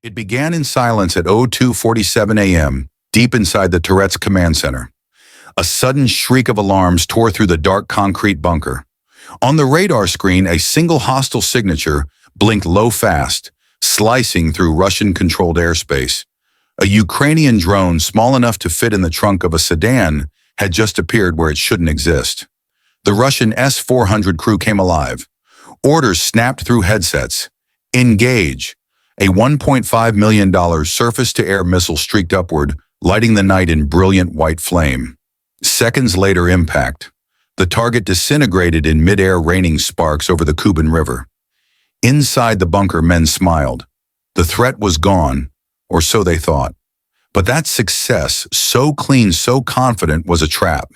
It began in silence at 02:47 a.m., deep inside the Tourette's command center. A sudden shriek of alarms tore through the dark concrete bunker. On the radar screen, a single hostile signature blinked low fast, slicing through Russian-controlled airspace. A Ukrainian drone small enough to fit in the trunk of a sedan had just appeared where it shouldn't exist. The Russian S-400 crew came alive. Orders snapped through headsets. Engage! A $1.5 million surface-to-air missile streaked upward, lighting the night in brilliant white flame. Seconds later, impact. The target disintegrated in mid-air, raining sparks over the Kuban River. Inside the bunker, men smiled. The threat was gone, or so they thought. But that success, so clean, so confident, was a trap.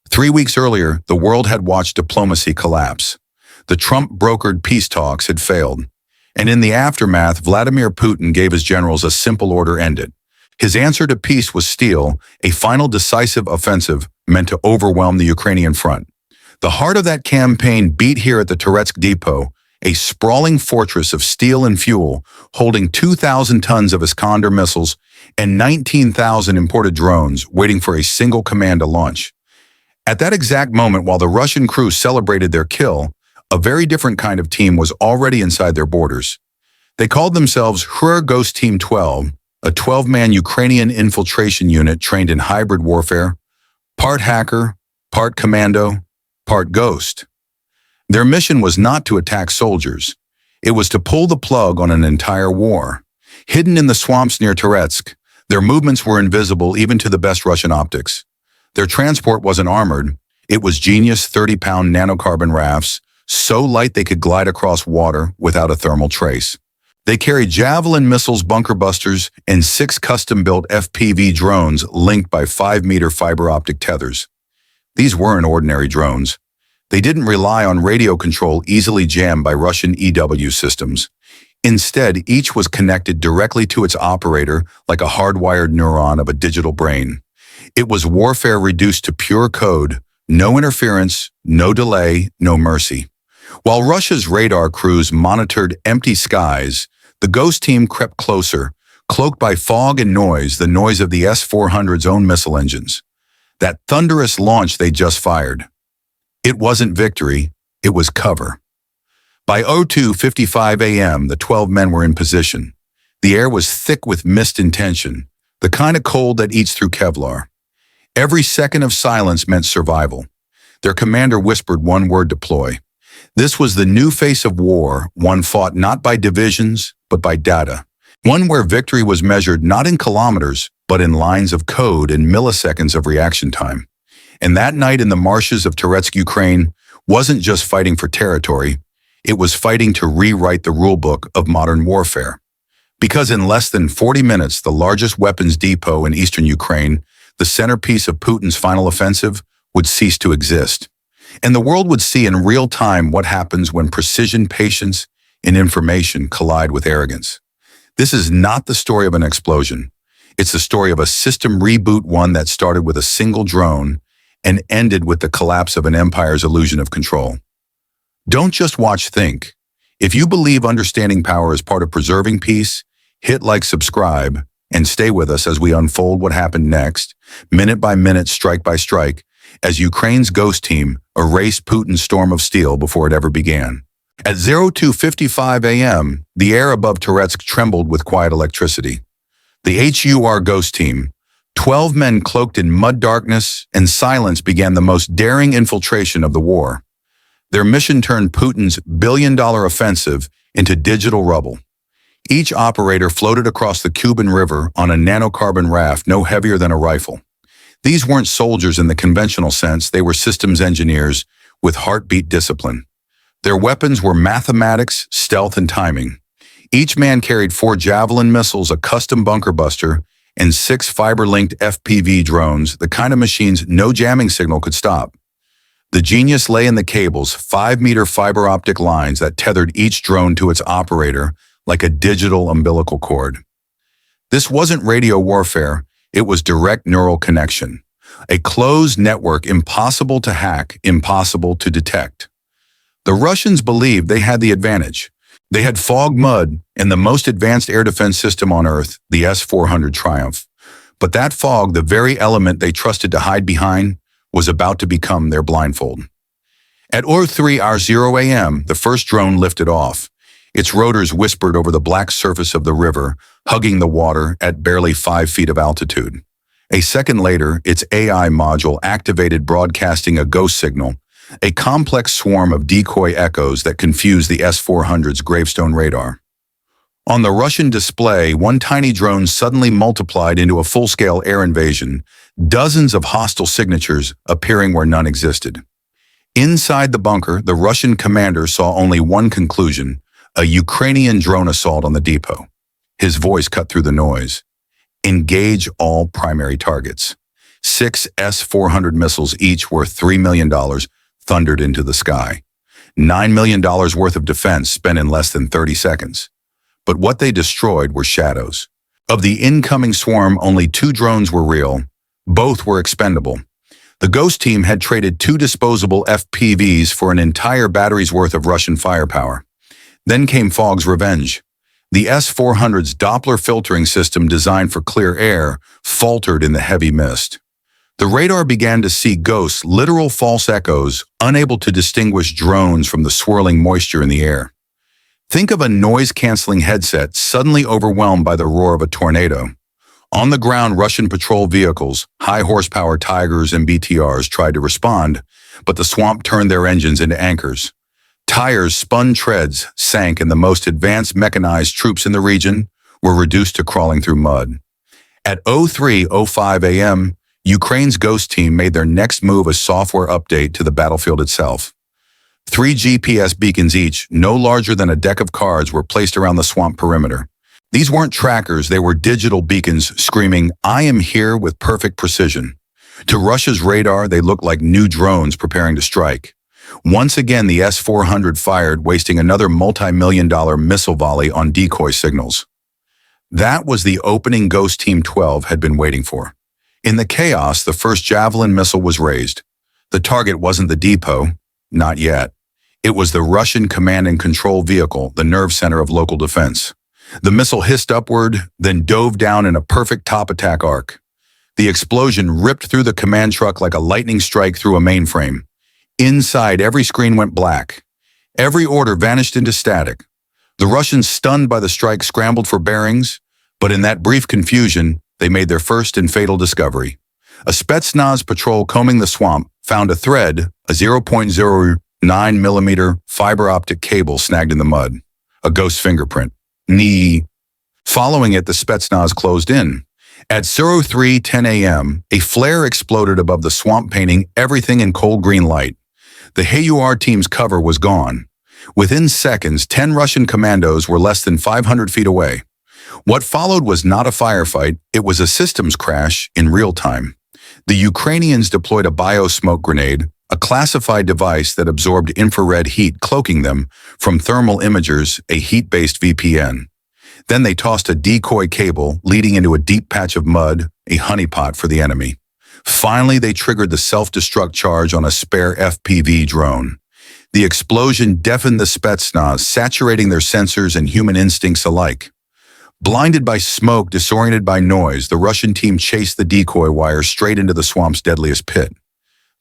3 weeks earlier, the world had watched diplomacy collapse. The Trump-brokered peace talks had failed. And in the aftermath, Vladimir Putin gave his generals a simple order: end it. His answer to peace was steel, a final decisive offensive meant to overwhelm the Ukrainian front. The heart of that campaign beat here at the Tourette's depot, a sprawling fortress of steel and fuel, holding 2,000 tons of Iskander missiles and 19,000 imported drones waiting for a single command to launch. At that exact moment, while the Russian crew celebrated their kill, a very different kind of team was already inside their borders. They called themselves Hur Ghost Team 12, a 12-man Ukrainian infiltration unit trained in hybrid warfare, part hacker, part commando, part ghost. Their mission was not to attack soldiers. It was to pull the plug on an entire war. Hidden in the swamps near Touretsk, their movements were invisible even to the best Russian optics. Their transport wasn't armored. It was genius 30-pound nanocarbon rafts, so light they could glide across water without a thermal trace. They carried Javelin missiles, bunker busters, and 6 custom-built FPV drones linked by 5-meter fiber optic tethers. These weren't ordinary drones. They didn't rely on radio control easily jammed by Russian EW systems. Instead, each was connected directly to its operator like a hardwired neuron of a digital brain. It was warfare reduced to pure code, no interference, no delay, no mercy. While Russia's radar crews monitored empty skies, the Ghost team crept closer, cloaked by fog and noise, the noise of the S-400's own missile engines. That thunderous launch they just fired. It wasn't victory, it was cover. By 02:55 a.m., the 12 men were in position. The air was thick with mist and tension, the kind of cold that eats through Kevlar. Every second of silence meant survival. Their commander whispered one word: deploy. This was the new face of war, one fought not by divisions, but by data. One where victory was measured not in kilometers, but in lines of code and milliseconds of reaction time. And that night in the marshes of Touretsk, Ukraine, wasn't just fighting for territory, it was fighting to rewrite the rulebook of modern warfare. Because in less than 40 minutes, the largest weapons depot in eastern Ukraine, the centerpiece of Putin's final offensive, would cease to exist. And the world would see in real time what happens when precision, patience, and information collide with arrogance. This is not the story of an explosion. It's the story of a system reboot, one that started with a single drone and ended with the collapse of an empire's illusion of control. Don't just watch, think. If you believe understanding power is part of preserving peace, hit like, subscribe, and stay with us as we unfold what happened next, minute by minute, strike by strike, as Ukraine's Ghost team erased Putin's storm of steel before it ever began. At 02:55 a.m., the air above Touretsk trembled with quiet electricity. The HUR Ghost team, 12 men cloaked in mud darkness and silence, began the most daring infiltration of the war. Their mission turned Putin's billion-dollar offensive into digital rubble. Each operator floated across the Kuban River on a nanocarbon raft no heavier than a rifle. These weren't soldiers in the conventional sense, they were systems engineers with heartbeat discipline. Their weapons were mathematics, stealth, and timing. Each man carried 4 Javelin missiles, a custom bunker buster, and 6 fiber-linked FPV drones, the kind of machines no jamming signal could stop. The genius lay in the cables, 5-meter fiber optic lines that tethered each drone to its operator like a digital umbilical cord. This wasn't radio warfare, it was direct neural connection. A closed network impossible to hack, impossible to detect. The Russians believed they had the advantage. They had fog mud and the most advanced air defense system on Earth, the S-400 Triumph. But that fog, the very element they trusted to hide behind, was about to become their blindfold. At 03:00 a.m., the first drone lifted off. Its rotors whispered over the black surface of the river, hugging the water at barely 5 feet of altitude. A second later, its AI module activated, broadcasting a ghost signal, a complex swarm of decoy echoes that confused the S-400's gravestone radar. On the Russian display, one tiny drone suddenly multiplied into a full-scale air invasion, dozens of hostile signatures appearing where none existed. Inside the bunker, the Russian commander saw only one conclusion: a Ukrainian drone assault on the depot. His voice cut through the noise. Engage all primary targets. 6 S-400 missiles, each worth $3 million, thundered into the sky. $9 million worth of defense spent in less than 30 seconds. But what they destroyed were shadows. Of the incoming swarm, only 2 drones were real. Both were expendable. The Ghost team had traded 2 disposable FPVs for an entire battery's worth of Russian firepower. Then came Fog's revenge. The S-400's Doppler filtering system, designed for clear air, faltered in the heavy mist. The radar began to see ghosts, literal false echoes, unable to distinguish drones from the swirling moisture in the air. Think of a noise-canceling headset suddenly overwhelmed by the roar of a tornado. On the ground, Russian patrol vehicles, high-horsepower Tigers and BTRs, tried to respond, but the swamp turned their engines into anchors. Tires spun, treads sank, and the most advanced mechanized troops in the region were reduced to crawling through mud. At 03:05 a.m., Ukraine's Ghost team made their next move, a software update to the battlefield itself. 3 GPS beacons, each no larger than a deck of cards, were placed around the swamp perimeter. These weren't trackers, they were digital beacons screaming, "I am here," with perfect precision. To Russia's radar, they looked like new drones preparing to strike. Once again, the S-400 fired, wasting another multi-million-dollar missile volley on decoy signals. That was the opening Ghost Team 12 had been waiting for. In the chaos, the first Javelin missile was raised. The target wasn't the depot, not yet. It was the Russian command and control vehicle, the nerve center of local defense. The missile hissed upward, then dove down in a perfect top-attack arc. The explosion ripped through the command truck like a lightning strike through a mainframe. Inside, every screen went black. Every order vanished into static. The Russians, stunned by the strike, scrambled for bearings, but in that brief confusion, they made their first and fatal discovery. A Spetsnaz patrol combing the swamp found a thread, a 0.09 millimeter fiber optic cable snagged in the mud. A ghost fingerprint. Knee. Following it, the Spetsnaz closed in. At 03:10 a.m., a flare exploded above the swamp, painting everything in cold green light. The HUR team's cover was gone. Within seconds, 10 Russian commandos were less than 500 feet away. What followed was not a firefight, it was a systems crash in real time. The Ukrainians deployed a biosmoke grenade, a classified device that absorbed infrared heat, cloaking them from thermal imagers, a heat-based VPN. Then they tossed a decoy cable leading into a deep patch of mud, a honeypot for the enemy. Finally, they triggered the self-destruct charge on a spare FPV drone. The explosion deafened the Spetsnaz, saturating their sensors and human instincts alike. Blinded by smoke, disoriented by noise, the Russian team chased the decoy wire straight into the swamp's deadliest pit.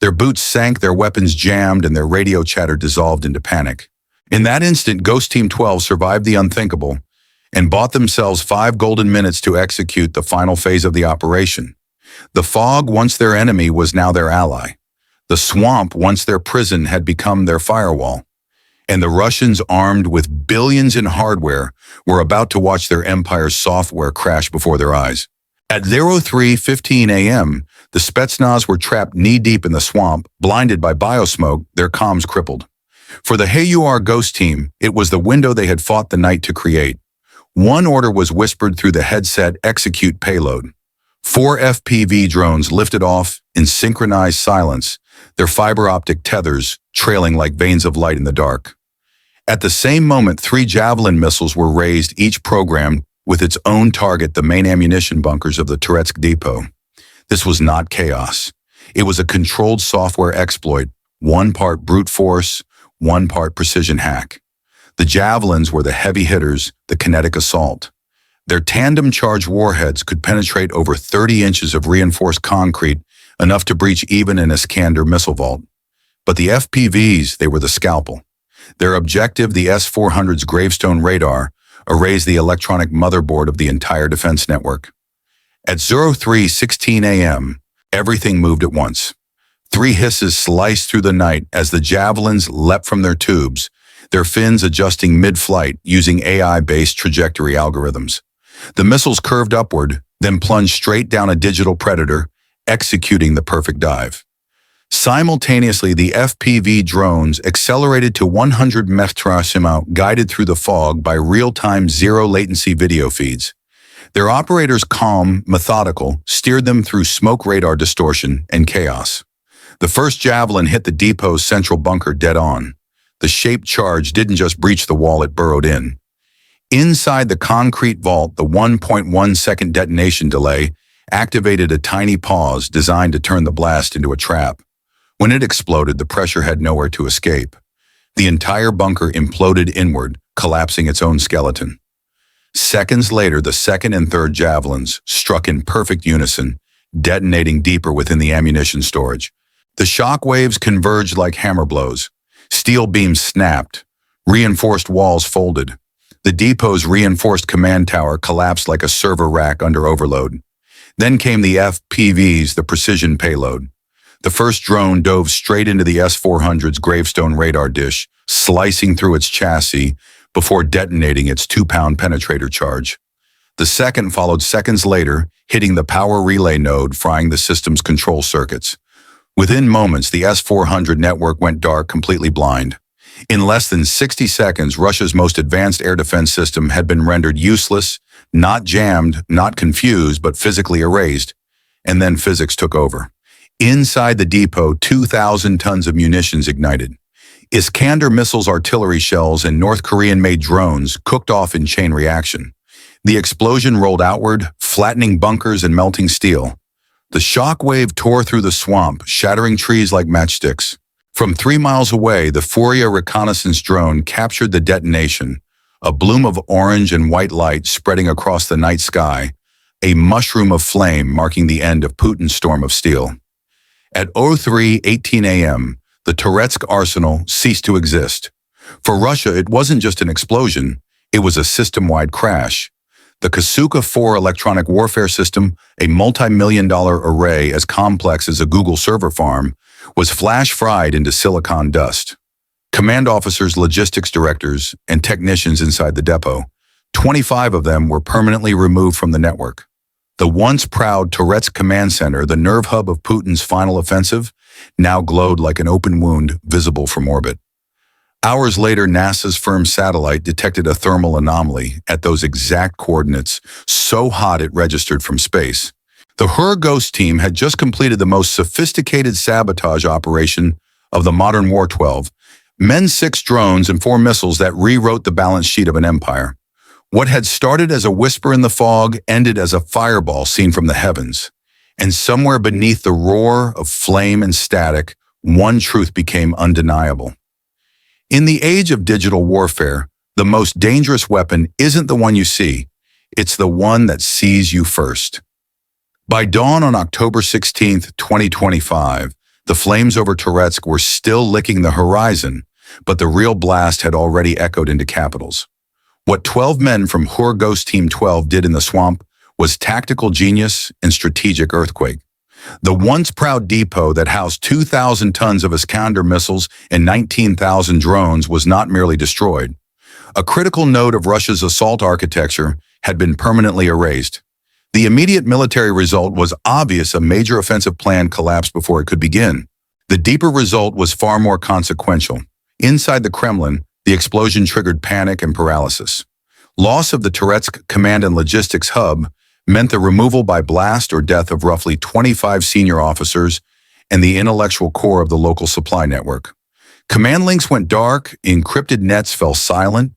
Their boots sank, their weapons jammed, and their radio chatter dissolved into panic. In that instant, Ghost Team 12 survived the unthinkable and bought themselves 5 golden minutes to execute the final phase of the operation. The fog, once their enemy, was now their ally. The swamp, once their prison, had become their firewall. And the Russians, armed with billions in hardware, were about to watch their empire's software crash before their eyes. At 03:15 a.m., the Spetsnaz were trapped knee-deep in the swamp, blinded by biosmoke, their comms crippled. For the HUR Ghost team, it was the window they had fought the night to create. One order was whispered through the headset: execute payload. 4 FPV drones lifted off in synchronized silence, their fiber optic tethers trailing like veins of light in the dark. At the same moment, 3 Javelin missiles were raised, each programmed with its own target, the main ammunition bunkers of the Toretsk depot. This was not chaos. It was a controlled software exploit, 1 part brute force, 1 part precision hack. The Javelins were the heavy hitters, the kinetic assault. Their tandem-charged warheads could penetrate over 30 inches of reinforced concrete, enough to breach even an Iskander missile vault. But the FPVs, they were the scalpel. Their objective, the S-400's gravestone radar, erased the electronic motherboard of the entire defense network. At 03:16 a.m., everything moved at once. Three hisses sliced through the night as the Javelins leapt from their tubes, their fins adjusting mid-flight using AI-based trajectory algorithms. The missiles curved upward, then plunged straight down a digital predator, executing the perfect dive. Simultaneously, the FPV drones accelerated to 100 mph, guided through the fog by real-time zero-latency video feeds. Their operators, calm, methodical, steered them through smoke radar distortion and chaos. The first Javelin hit the depot's central bunker dead-on. The shaped charge didn't just breach the wall, it burrowed in. Inside the concrete vault, the 1.1-second detonation delay activated a tiny pause designed to turn the blast into a trap. When it exploded, the pressure had nowhere to escape. The entire bunker imploded inward, collapsing its own skeleton. Seconds later, the second and third Javelins struck in perfect unison, detonating deeper within the ammunition storage. The shock waves converged like hammer blows. Steel beams snapped. Reinforced walls folded. The depot's reinforced command tower collapsed like a server rack under overload. Then came the FPVs, the precision payload. The first drone dove straight into the S-400's gravestone radar dish, slicing through its chassis before detonating its 2-pound penetrator charge. The second followed seconds later, hitting the power relay node, frying the system's control circuits. Within moments, the S-400 network went dark, completely blind. In less than 60 seconds, Russia's most advanced air defense system had been rendered useless, not jammed, not confused, but physically erased. And then physics took over. Inside the depot, 2,000 tons of munitions ignited. Iskander missiles, artillery shells, and North Korean-made drones cooked off in chain reaction. The explosion rolled outward, flattening bunkers and melting steel. The shock wave tore through the swamp, shattering trees like matchsticks. From 3 miles away, the Furia reconnaissance drone captured the detonation, a bloom of orange and white light spreading across the night sky, a mushroom of flame marking the end of Putin's storm of steel. At 03:18 a.m., the Toretsk arsenal ceased to exist. For Russia, it wasn't just an explosion, it was a system-wide crash. The Kasuka-4 electronic warfare system, a multi-million-dollar array as complex as a Google server farm, was flash-fried into silicon dust. Command officers, logistics directors, and technicians inside the depot, 25 of them were permanently removed from the network. The once proud Toretsk command center, the nerve hub of Putin's final offensive, now glowed like an open wound visible from orbit. Hours later, NASA's firm satellite detected a thermal anomaly at those exact coordinates, so hot it registered from space. The Ghost team had just completed the most sophisticated sabotage operation of the modern war 12, Men 6 drones and 4 missiles that rewrote the balance sheet of an empire. What had started as a whisper in the fog ended as a fireball seen from the heavens. And somewhere beneath the roar of flame and static, one truth became undeniable. In the age of digital warfare, the most dangerous weapon isn't the one you see, it's the one that sees you first. By dawn on October 16, 2025, the flames over Toretsk were still licking the horizon, but the real blast had already echoed into capitals. What 12 men from Ghost Team 12 did in the swamp was tactical genius and strategic earthquake. The once proud depot that housed 2,000 tons of Iskander missiles and 19,000 drones was not merely destroyed. A critical node of Russia's assault architecture had been permanently erased. The immediate military result was obvious: a major offensive plan collapsed before it could begin. The deeper result was far more consequential. Inside the Kremlin, the explosion triggered panic and paralysis. Loss of the Toretsk command and logistics hub meant the removal by blast or death of roughly 25 senior officers and the intellectual core of the local supply network. Command links went dark, encrypted nets fell silent,